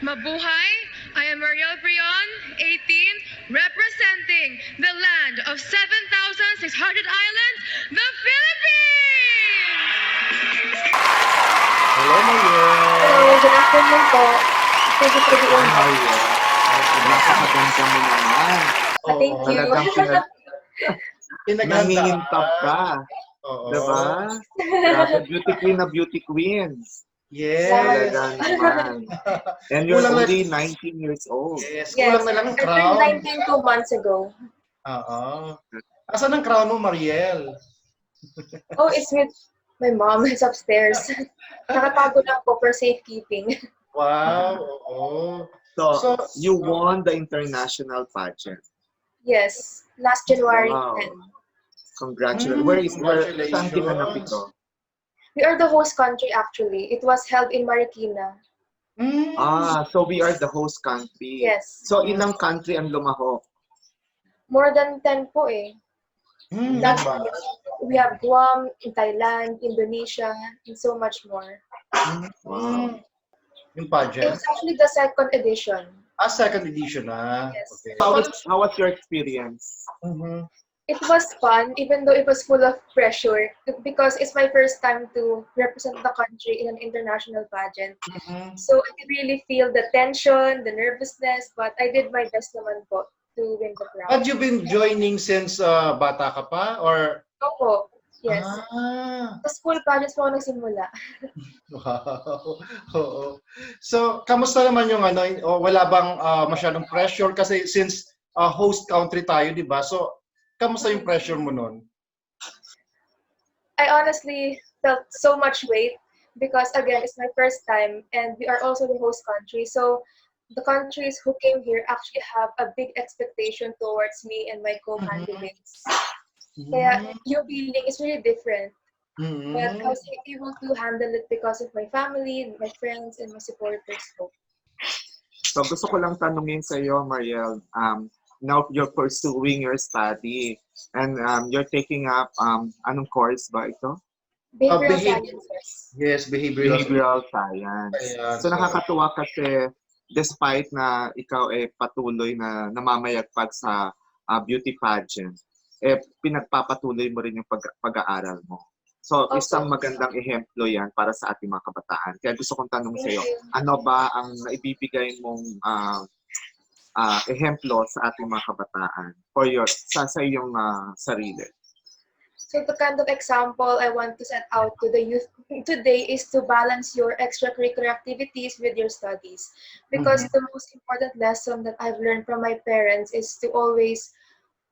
Mabuhay! I am Mariel Prion, 18, representing the land of 7,600 islands, the Philippines! Hello, Mariel. Hello, good afternoon po. Thank you for the Hi, invite. Mariel. Napakaganda mo naman. Thank Oo, you. talagang Pinaghandaan. nangingintap ka. Oo. Diba? Grabe, beauty queen na beauty queen. Yes. Talaga naman. And you're Kulang na, only 19 years old. yes, Yes, kulang na lang ang I turned crown. 19 2 months ago. Oo. Asan ang crown mo, Mariel? Oh, it's with my mom. It's upstairs. Nakatago lang po for safekeeping. Wow, oo. So, you won the international pageant. Yes, last January Wow. 10. Congratulations. Saan ginanap Congratulations. ito? We are the host country actually. It was held in Marikina. So we are the host country. Yes. So, ilang country ang lumahok? More than 10 po eh. That's Diba? we have Guam, in Thailand, Indonesia, and so much more. Wow. Yung It pageant. was actually the second edition. Second edition na. Yes. Okay. How was your experience? Mhm. It was fun, even though it was full of pressure, because it's my first time to represent the country in an international pageant. Mhm. So I could really feel the tension, the nervousness, but I did my best naman po to win the crown. Had you been joining since bata ka pa? Or Opo, yes. Sa school pageants po ako nagsimula. Wow. Oo. So, kamusta naman yung ano, wala bang masyadong pressure kasi since host country tayo, 'di ba? So, kamusta yung pressure mo nun? I honestly felt so much weight because again, it's my first time and we are also the host country. So the countries who came here actually have a big expectation towards me and my co-candidates. Kaya yung feeling is really different. But I was able to handle it because of my family, my friends, and my supporters. So gusto ko lang tanungin sa iyo, Mariel, now you're pursuing your study and you're taking up anong course ba ito? Behavioral Behavior. sciences. Yes, behavioral. Science. Ayan, So nakakatuwa kasi despite na ikaw patuloy na namamayagpag sa beauty pageant, pinagpapatuloy mo rin yung pag-aaral mo. So, Okay. isang magandang ehemplo yan para sa ating mga kabataan. Kaya gusto kong tanong sa iyo, Thank you. ano ba ang naibibigay mong ehemplo sa ating mga kabataan for sa iyong sarili? So the kind of example I want to set out to the youth today is to balance your extracurricular activities with your studies. Because the most important lesson that I've learned from my parents is to always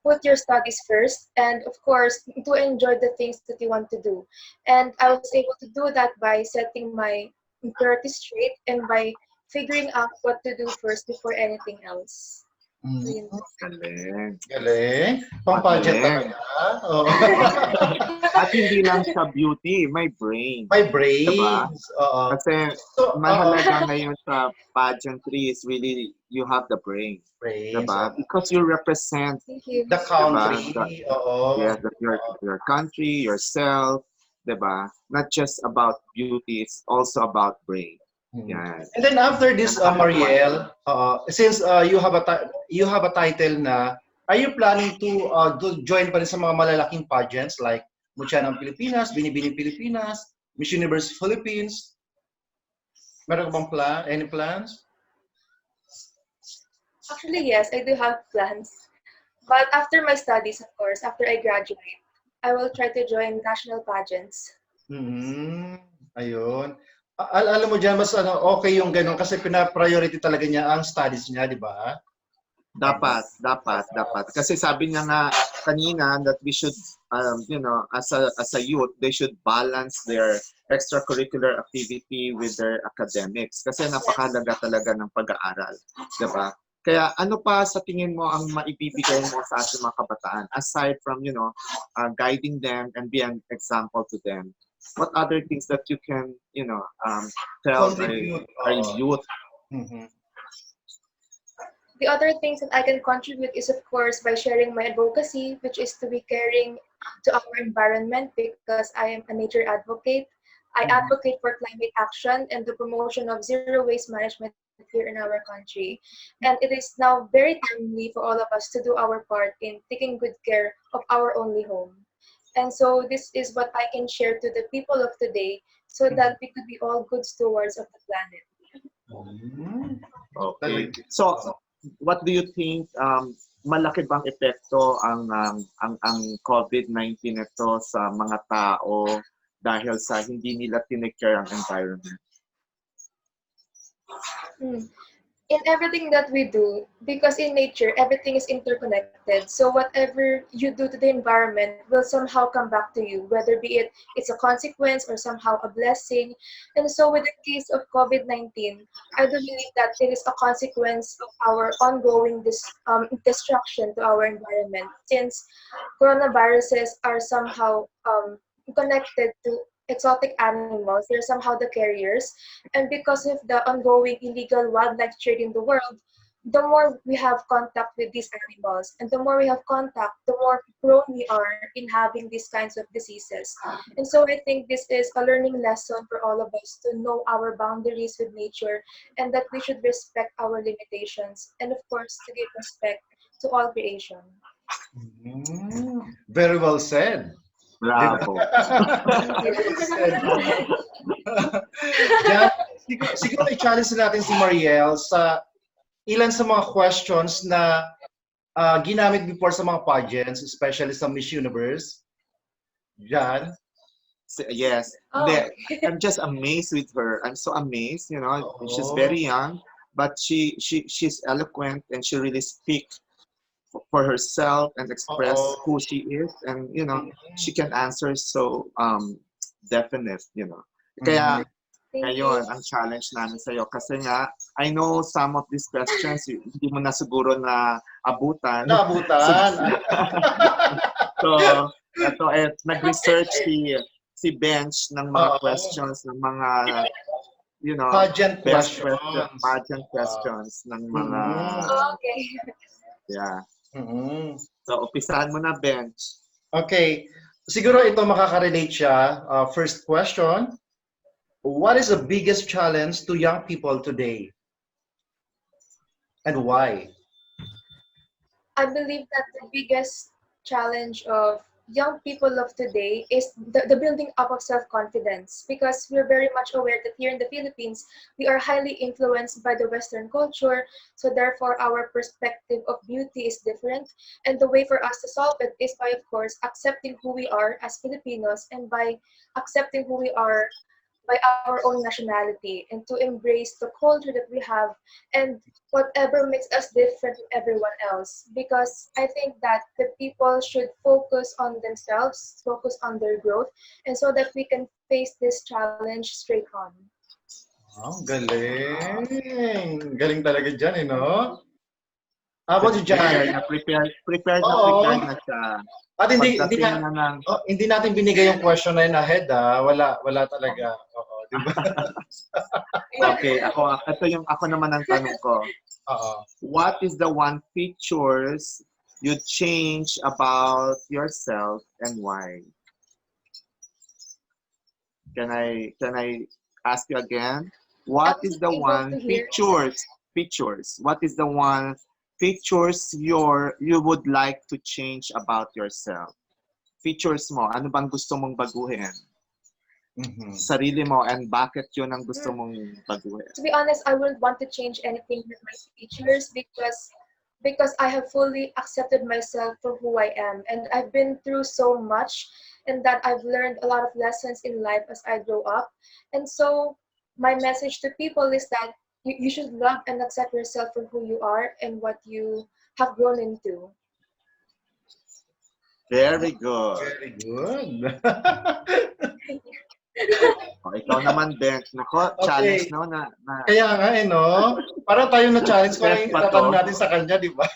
put your studies first and of course to enjoy the things that you want to do. And I was able to do that by setting my priorities straight and by figuring out what to do first before anything else. So, yun. Galing. Galing. Pang-pageant Galing. talaga. Oo. At hindi lang sa beauty, may brain. My brain. Diba? Oo. Kasi So, mahalaga ngayon sa pageantry is really you have the brain. brains. Diba? Because you represent Thank you. The country. Diba? Oo. yes, your country, yourself, diba? Not just about beauty, it's also about brain. Yan. And then after this, Mariel, since you have a title na, are you planning to join pa rin sa mga malalaking pageants like Mutya ng Pilipinas, Binibining Pilipinas, Miss Universe Philippines? Meron ka bang any plans? Actually, yes, I do have plans. But after my studies, of course, after I graduate, I will try to join national pageants. Ayun. Alam mo dyan, mas okay yung ganun kasi pina-priority talaga niya ang studies niya, di ba? Dapat. Kasi sabi niya nga kanina that we should, as a youth, they should balance their extracurricular activity with their academics. Kasi napakahalaga talaga ng pag-aaral. Diba? Kaya ano pa sa tingin mo ang maibibigay mo sa ating mga kabataan aside from, guiding them and be an example to them? What other things that you can, tell our youth? The other things that I can contribute is, of course, by sharing my advocacy, which is to be caring to our environment because I am a nature advocate. I advocate for climate action and the promotion of zero waste management here in our country. And it is now very timely for all of us to do our part in taking good care of our only home. And so this is what I can share to the people of today so that we could be all good stewards of the planet. Mm. Okay. So, what do you think, malaki bang epekto ang COVID-19 ito sa mga tao dahil sa hindi nila tinake-care ang environment? Mm. In everything that we do, because in nature, everything is interconnected. So whatever you do to the environment will somehow come back to you, whether be it's a consequence or somehow a blessing. And so with the case of COVID-19, I do believe that it is a consequence of our ongoing destruction to our environment, since coronaviruses are somehow connected to exotic animals. They're somehow the carriers. And because of the ongoing illegal wildlife trade in the world, the more we have contact with these animals, and the more we have contact, the more prone we are in having these kinds of diseases. And so I think this is a learning lesson for all of us to know our boundaries with nature, and that we should respect our limitations, and of course to give respect to all creation. Very well said. Bravo. Very well said. Yan, siguro i-challenge natin si Mariel sa ilan sa mga questions na ginamit before sa mga pageants, especially sa Miss Universe. Yan. Yes. Oh, Hindi, I'm just amazed with her. I'm so amazed, you know. She's very young, but she's eloquent and she really speaks for herself and express who she is, and you know, she can answer so definite, you know. Kaya thank ngayon, you. ang challenge namin sa'yo, kasi nga, I know some of these questions, hindi mo na siguro na abutan. Naabutan. So, ito, nag-research si Bench ng mga questions, ng mga, you know, Pageant best questions. pageant questions ng mga, Okay. yeah. Mm-hmm. So, umpisahan mo na, Bench. Okay. Siguro ito makaka-relate siya. First question. What is the biggest challenge to young people today? And why? I believe that the biggest challenge of young people of today is the building up of self-confidence, because we're very much aware that here in the Philippines, we are highly influenced by the Western culture. So therefore, our perspective of beauty is different. And the way for us to solve it is by, of course, accepting who we are as Filipinos, and by accepting who we are by our own nationality, and to embrace the culture that we have and whatever makes us different from everyone else. Because I think that the people should focus on themselves, focus on their growth, and so that we can face this challenge straight on. Oh, galing. Galing talaga dyan, eh, no? How about you, Jan? Prepared na siya. At Pagdating na ng... hindi natin binigay yung question na yun ahead, ha? Wala talaga. Oo, di ba? Okay, ako naman ang tanong ko. What is the one features you change about yourself and why? Can I ask you again? What is the one features? What is the one features you would like to change about yourself? Features mo, ano bang gusto mong baguhin? Sarili mo, and bakit yun ang gusto mong baguhin? To be honest, I wouldn't want to change anything with my features, because I have fully accepted myself for who I am, and I've been through so much, and that I've learned a lot of lessons in life as I grow up. And so my message to people is that you should love and accept yourself for who you are and what you have grown into. Very good. Very good. Ikaw naman, Ben. Nako, challenge no na. Kaya nga, eh, no? Parang tayo na-challenge ko yung tatanong natin sa kanya, di ba?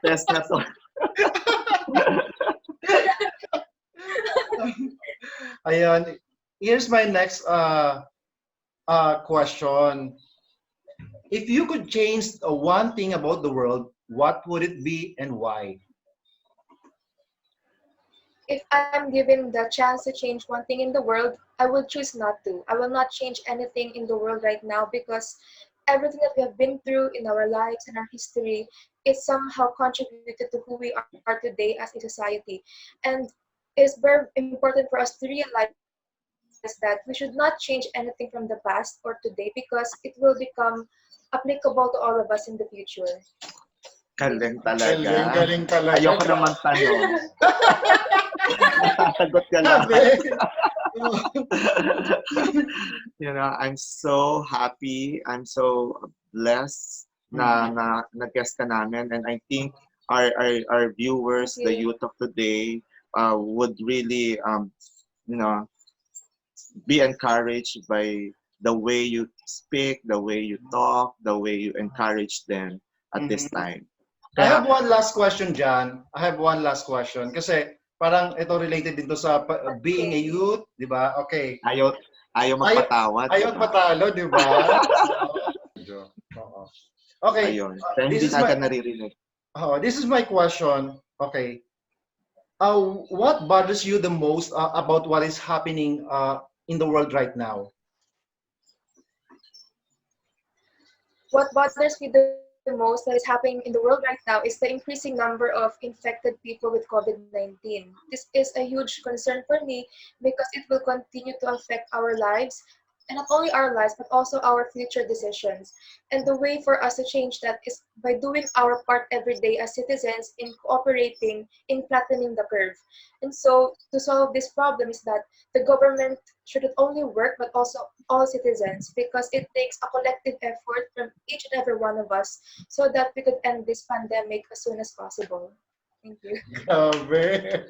Test na to. Ayan. Here's my next question. If you could change one thing about the world, what would it be and why? if I'm given the chance to change one thing in the world, I will choose not to. I will not change anything in the world right now because everything that we have been through in our lives and our history is somehow contributed to who we are today as a society. And it's very important for us to realize that we should not change anything from the past or today because it will become applicable to all of us in the future. Galing Galing, talaga. galing talaga. Ayoko naman tanong. Nasasagot ka Grabe. lahat. I'm so happy. I'm so blessed na guest ka namin. And I think our viewers, the Thank you. youth of today, would really, be encouraged by the way you speak, the way you talk, the way you encourage them at this Mhm. time. I Kaya, have one last question, John. I have one last question. Kasi parang ito related dito sa being a Okay. youth, di ba? Okay. ayaw, ayaw Ayaw, magpatawad, di ayaw ba? patalo, di ba? Oo. Okay. Ayun. Kaya This hindi is na my agad naririnig. this is my question. Okay. What bothers you the most about what is happening in the world right now? What bothers me the most that is happening in the world right now is the increasing number of infected people with COVID-19. This is a huge concern for me because it will continue to affect our lives, and not only our lives, but also our future decisions. And the way for us to change that is by doing our part every day as citizens in cooperating in flattening the curve. And so to solve this problem is that the government shouldn't only work but also all citizens because it takes a collective effort from each and every one of us so that we could end this pandemic as soon as possible. Thank you. Grabe.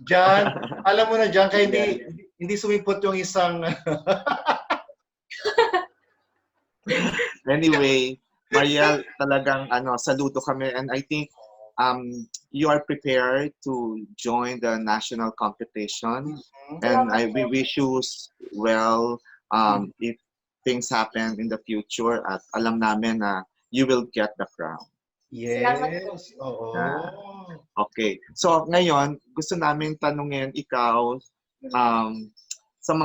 John, alam mo na John, kaya Yeah. hindi sumipot yung isang Anyway, Mariel, talagang saludo kami, and I think you are prepared to join the national competition, and Salamat we po. wish you well if things happen in the future, at alam namin na you will get the crown. Salamat po. Yes. Oo. Ah, okay. So ngayon, gusto namin tanungin ikaw um, sa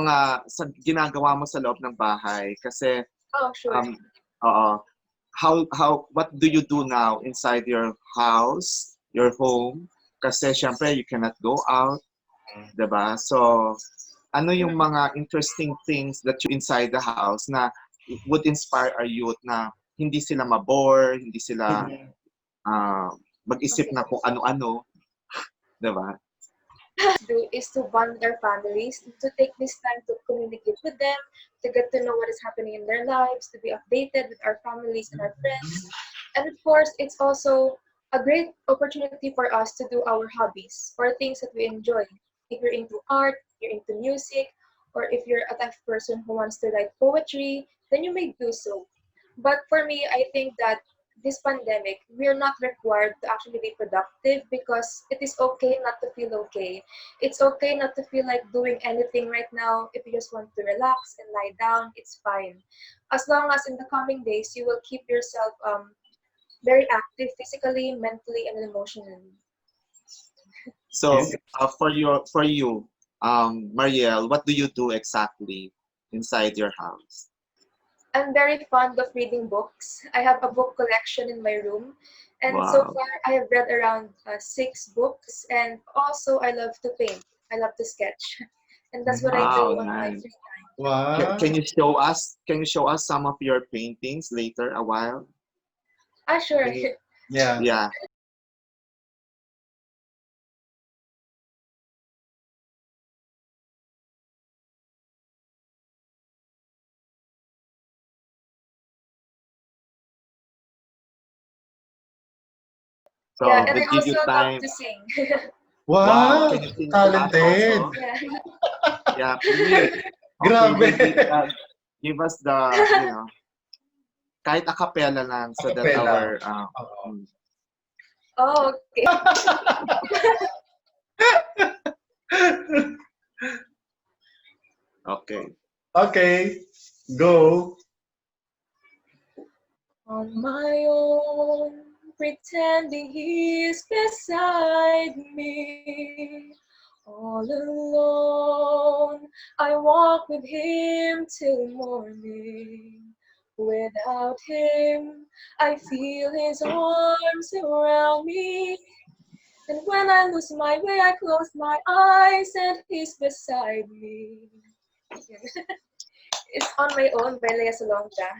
ginagawa mo sa loob ng bahay, kasi Oh, sure. um, oo, what do you do now inside your house, your home? Kasi syempre you cannot go out, 'di ba? So ano yung mga interesting things that you inside the house na would inspire our youth na hindi sila mabore, hindi sila ah, mag-isip Okay. na kung ano-ano, 'di ba? Do is to bond their families, to take this time to communicate with them, to get to know what is happening in their lives, to be updated with our families and our friends. And of course, it's also a great opportunity for us to do our hobbies or things that we enjoy. If you're into art, you're into music, or if you're a type of person who wants to write poetry, then you may do so. But for me, I think that this pandemic, we are not required to actually be productive because it is okay not to feel okay. It's okay not to feel like doing anything right now. If you just want to relax and lie down, it's fine. As long as in the coming days, you will keep yourself very active physically, mentally, and emotionally. So Yes. for you, Mariel, what do you do exactly inside your house? I'm very fond of reading books. I have a book collection in my room. And so Wow. far, I have read around 6 books. And also, I love to paint. I love to sketch. And that's what I do Wow, on my nice. free time. Can Wow. you show us? Can you show us some of your paintings later a while? Ah, sure. Can you, Yeah. yeah. Yeah, So and we'll I give also you love time. to sing. Wow. Wow. Can you sing to us Talented. also? Yeah. Yeah, please. Okay, Grabe. give us kahit a cappella lang so that Acapella. our Oo. Oh, okay. okay. Okay. Go. On my own, pretending he's beside me. All alone, I walk with him till morning. Without him, I feel his arms around me. And when I lose my way, I close my eyes and he's beside me. It's on my own by Lea Salonga.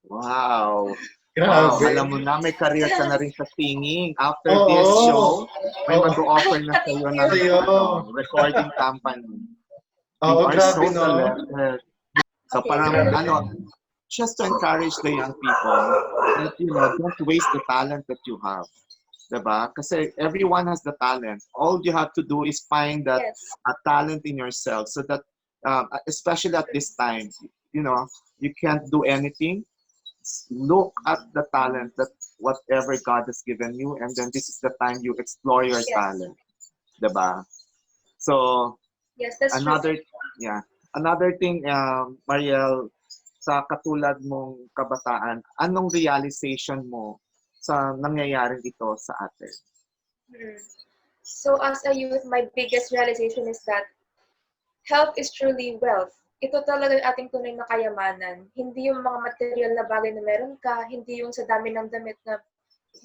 Wow. Wow, Grabe. alam mo na, may career ka na rin sa singing. After Oo. this show, may Oo. mag-offer na sa'yo ng Sa'yo. recording company. Oo, You are grabe, so no? talented. So parang, just to encourage the young people that, don't waste the talent that you have. Diba? Kasi everyone has the talent. All you have to do is find that Yes. a talent in yourself so that, especially at this time, you can't do anything. Look at the talent that whatever God has given you, and then this is the time you explore your Yes. talent. Diba? So, Yes, that's another true. another thing, Mariel, sa katulad mong kabataan, anong realization mo sa nangyayaring ito sa atin? So as a youth, my biggest realization is that health is truly wealth. Ito talaga yung ating tunay na kayamanan. Hindi yung mga material na bagay na meron ka, hindi yung sa dami ng damit na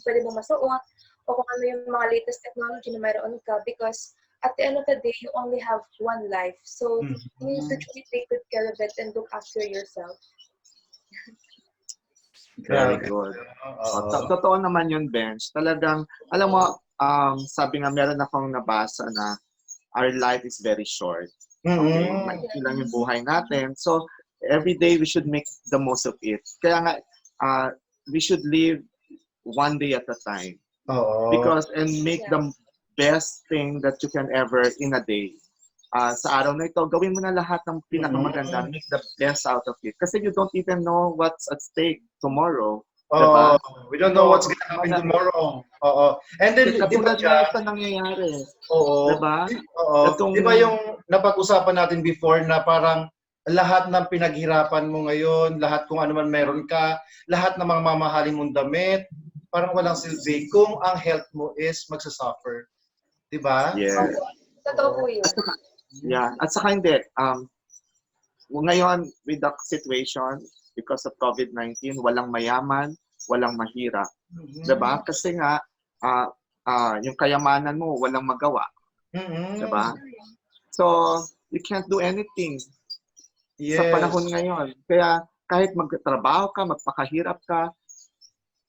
pwede mong masuot, o kung ano yung mga latest technology na meron ka, because at the end of the day, you only have one life. So you need to truly take good care of it and look after yourself. Very Grabe. good. Oo. Totoo naman yun, Bench. Talagang, alam mo, sabi nga, meron akong nabasa na our life is very short. Okay? Maiksi lang yung buhay natin. So, every day we should make the most of it. Kaya nga, we should live one day at a time. Oo. And make the best thing that you can ever in a day. Sa araw na ito, gawin mo na lahat ng pinakamaganda. Make the best out of it. Kasi you don't even know what's at stake tomorrow. Diba? We don't know what's gonna happen tomorrow. Oo. And then, di ba Katulad siya? na ito nangyayari. Oo. Diba? Oo. Di ba yung napag-usapan natin before na parang lahat ng pinaghirapan mo ngayon, lahat kung ano man meron ka, lahat ng mga mamahaling mong damit, parang walang silbi kung ang health mo is magsasuffer. Di ba? Yeah. Totoo po yun. Yeah. At saka hindi, ngayon with the situation, because of COVID-19, walang mayaman, walang mahirap. Diba? Kasi nga, yung kayamanan mo, walang magawa. Diba? So, you can't do anything sa panahon ngayon. Kaya kahit magtrabaho ka, magpakahirap ka,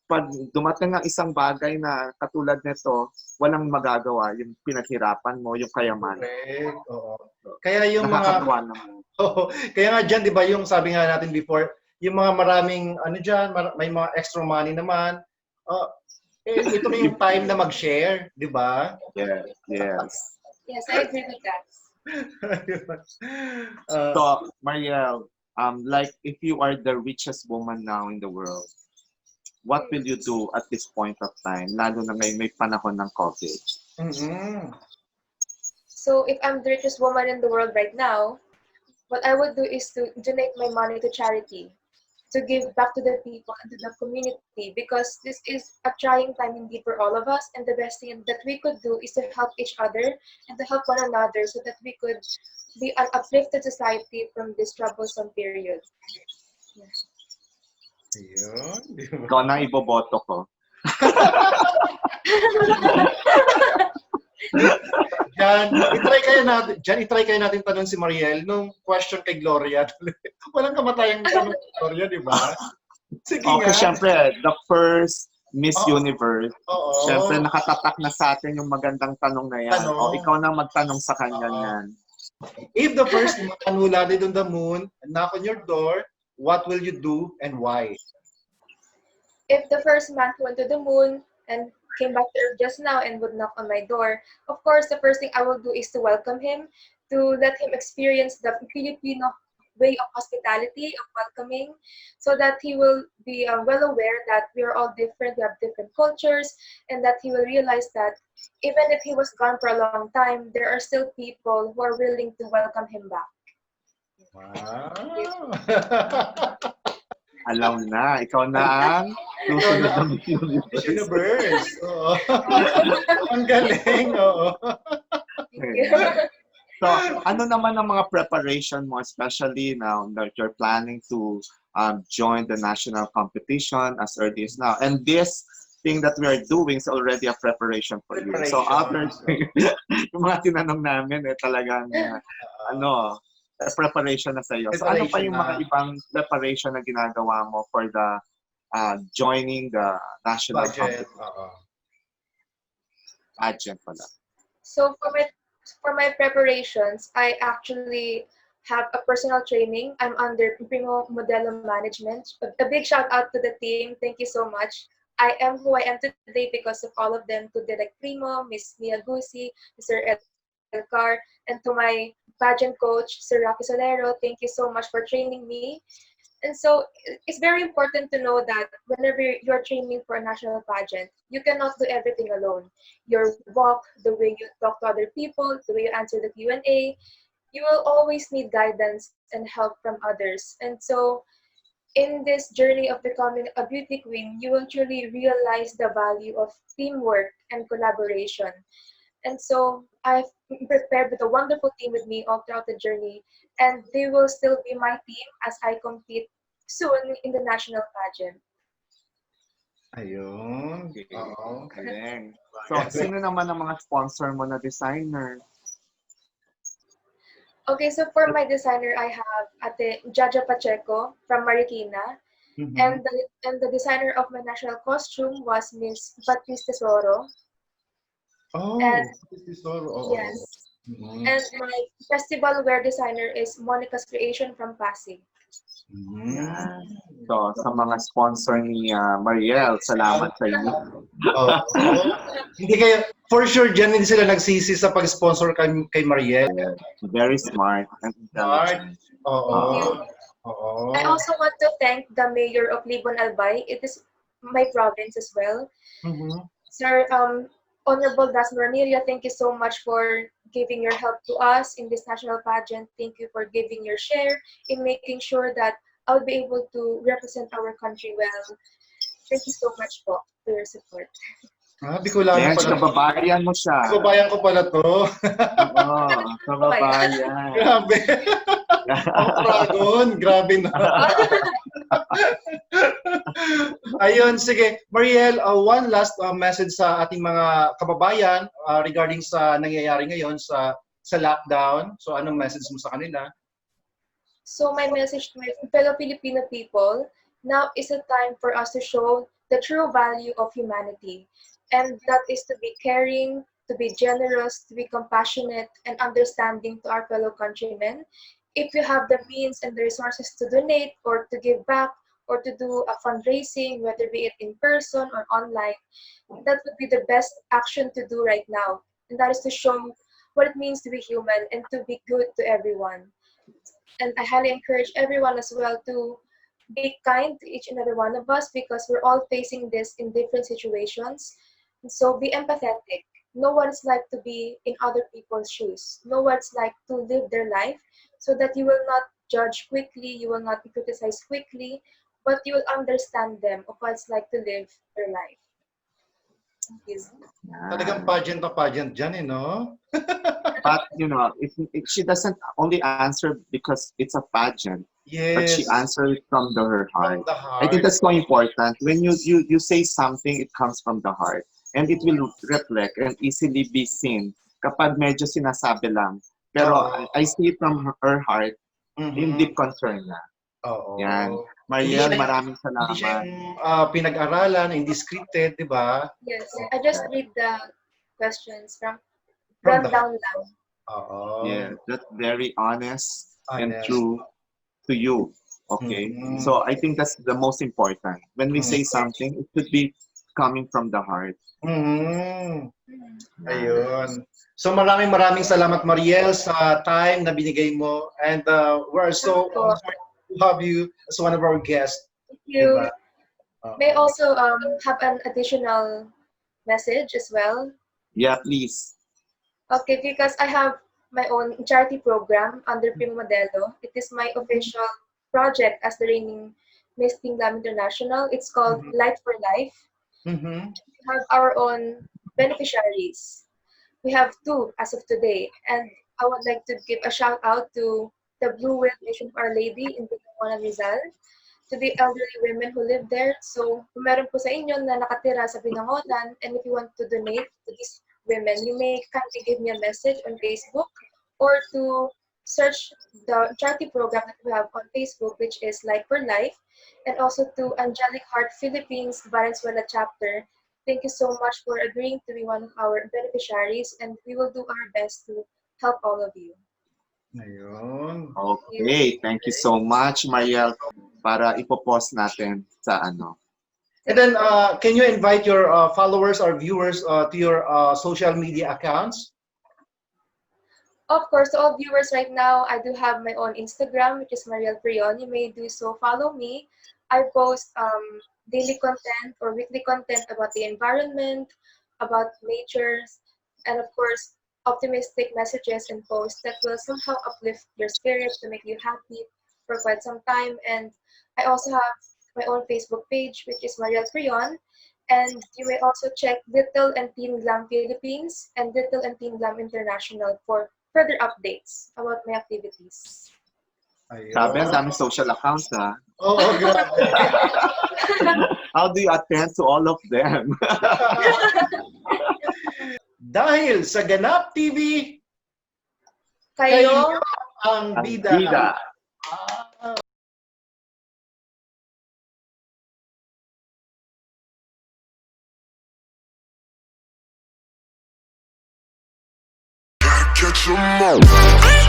pag dumating ang isang bagay na katulad nito, walang magagawa yung pinaghirapan mo, yung kayamanan. Correct. Oo. Kaya yung mga Nakakatuwa naman. kaya nga dyan, di ba, yung sabi nga natin before, yung mga maraming, ano dyan, may mga extra money naman, ito na yung time na mag-share, di ba? Yes. Yes, I agree with that. So, Mariel, like if you are the richest woman now in the world, what will you do at this point of time, lalo na may panahon ng COVID? So if I'm the richest woman in the world right now, what I would do is to donate my money to charity, to give back to the people and to the community, because this is a trying time indeed for all of us, and the best thing that we could do is to help each other and to help one another so that we could be an uplifted society from this troublesome period. Ayun, di ba? Ikaw na iboboto ko. Itry kayo natin tanong si Mariel nung question kay Gloria. Walang kamatayang tanong kay Gloria, di ba? Sige Okay, nga. syempre, the first Miss Universe. Oo. Syempre, nakatatak na sa atin yung magandang tanong na yan. Tanong. O, ikaw na magtanong sa kanya yan. If the first man who landed on the moon knock on your door, what will you do and why? If the first man who went to the moon and came back to Earth just now and would knock on my door, of course, the first thing I will do is to welcome him, to let him experience the Filipino way of hospitality, of welcoming, so that he will be well aware that we are all different, we have different cultures, and that he will realize that even if he was gone for a long time, there are still people who are willing to welcome him back. Wow. Alam na, ikaw na ang Susunod na na Miss Miss Universe. Universe. Oo. Ang galing, oo. Ayan. So, ano naman ang mga preparation mo, especially now that you're planning to join the national competition as early as now? And this thing that we are doing is already a preparation for you. So, after yung mga tinanong namin, talagang, preparation na sa'yo. So, ano pa Preparation yung mga na. ibang preparation na ginagawa mo for the joining the national Budget. competition? Pageant pala. So for my preparations, I actually have a personal training. I'm under Primo Modelo Management. A big shout out to the team. Thank you so much. I am who I am today because of all of them, to Direct Primo, Miss Mia Gusi, Mr. Elcar, and to my pageant coach, Sir Rocky Solero. Thank you so much for training me. And so it's very important to know that whenever you're training for a national pageant, you cannot do everything alone. Your walk, the way you talk to other people, the way you answer the Q&A, you will always need guidance and help from others. And so in this journey of becoming a beauty queen, you will truly realize the value of teamwork and collaboration. And so I've prepared with a wonderful team with me all throughout the journey, and they will still be my team as I compete soon in the national pageant. Ayun. Okay. Oo. Galing. So, sino naman ang mga sponsor mo na designer? Okay, so for my designer, I have Ate Jaja Pacheco from Marikina, Mhm. and the designer of my national costume was Miss Patrice Tesoro. Oh, And Tesoro. Oo. yes, Mhm. and my festival wear designer is Monica's Creation from Pasig. Yan. So, sa mga sponsor ni Mariel, salamat sa inyo. Oo. Hindi kayo, for sure, dyan hindi sila nagsisi sa pag-sponsor kay Mariel. Very smart and intelligent. Oo. Thank you. Oo. I also want to thank the mayor of Libon Albay. It is my province as well. Mhm. Sir, Honorable Das Ramirez, thank you so much for giving your help to us in this national pageant. Thank you for giving your share in making sure that I'll be able to represent our country well. Thank you so much po for your support. Bicolano Yan, pala. kababayan mo siya. Kababayan ko pala to. Oo, kababayan. Grabe. Ang dragon. Grabe na. Ayun, sige. Mariel, one last message sa ating mga kababayan regarding sa nangyayari ngayon sa lockdown. So, anong message mo sa kanila? So my message to my fellow Filipino people, now is a time for us to show the true value of humanity. And that is to be caring, to be generous, to be compassionate, and understanding to our fellow countrymen. If you have the means and the resources to donate or to give back or to do a fundraising, whether be it in person or online, that would be the best action to do right now. And that is to show what it means to be human and to be good to everyone. And I highly encourage everyone as well to be kind to each and every one of us because we're all facing this in different situations. And so be empathetic. Know what it's like to be in other people's shoes. Know what it's like to live their life so that you will not judge quickly, you will not criticize quickly, but you will understand them of what it's like to live their life. Thank you. Talagang pageant na pageant dyan, no? But, she doesn't only answer because it's a pageant, but she Yes. answers from her heart. From the heart. I think that's so important. When you say something, it comes from the heart. And it will reflect and easily be seen kapag medyo sinasabi lang. Pero I see it from her heart, yung deep concern na. Oo. Yan. Mariel, maraming Hindi siya salamat. yung pinag-aralan, hindi scripted, di ba? Yes, I just read the questions from From the rundown lang. Oo. Yeah, that's very honest and Honest. true to you. Okay? Mhm. So I think that's the most important. When we say something, it should be coming from the heart. Mhm. Ayun. So maraming salamat, Mariel, sa time na binigay mo. And we're so honored to have you as one of our guests. Thank you. Diba? May I also have an additional message as well. Yeah, please. Okay, because I have my own charity program under Primo Modelo. It is my official project as the reigning Miss Teen Glam International. It's called Mhm. Light for Life. Mhm. We have our own beneficiaries. We have two as of today, and I would like to give a shout out to the Blue Whale Mission of Our Lady in Bulacan, Rizal, to the elderly women who live there. So, kung meron po sa inyo na nakatira sa Binangonan, and if you want to donate to these women, you may kindly give me a message on Facebook or to search the charity program that we have on Facebook, which is Light for Life, and also to Angelic Heart Philippines Valenzuela chapter. Thank you so much for agreeing to be one of our beneficiaries, and we will do our best to help all of you. Ayun. Okay, thank you so much, Mariel, para ipopost natin sa ano. And then, can you invite your followers or viewers to your social media accounts? Of course, to all viewers right now, I do have my own Instagram, which is Mariel Prion. You may do so. Follow me. I post daily content or weekly content about the environment, about nature, and of course, optimistic messages and posts that will somehow uplift your spirit to make you happy for quite some time. And I also have my own Facebook page, which is Mariel Prion. And you may also check Little and Teen Glam Philippines and Little and Teen Glam International for further updates about my activities. Sabi, ang Ayun. daming social accounts, ha? Oo, grabe. How do you attend to all of them? Dahil sa Ganap TV, Kayo, kayo ang Ang bida. bida. Catch 'em all.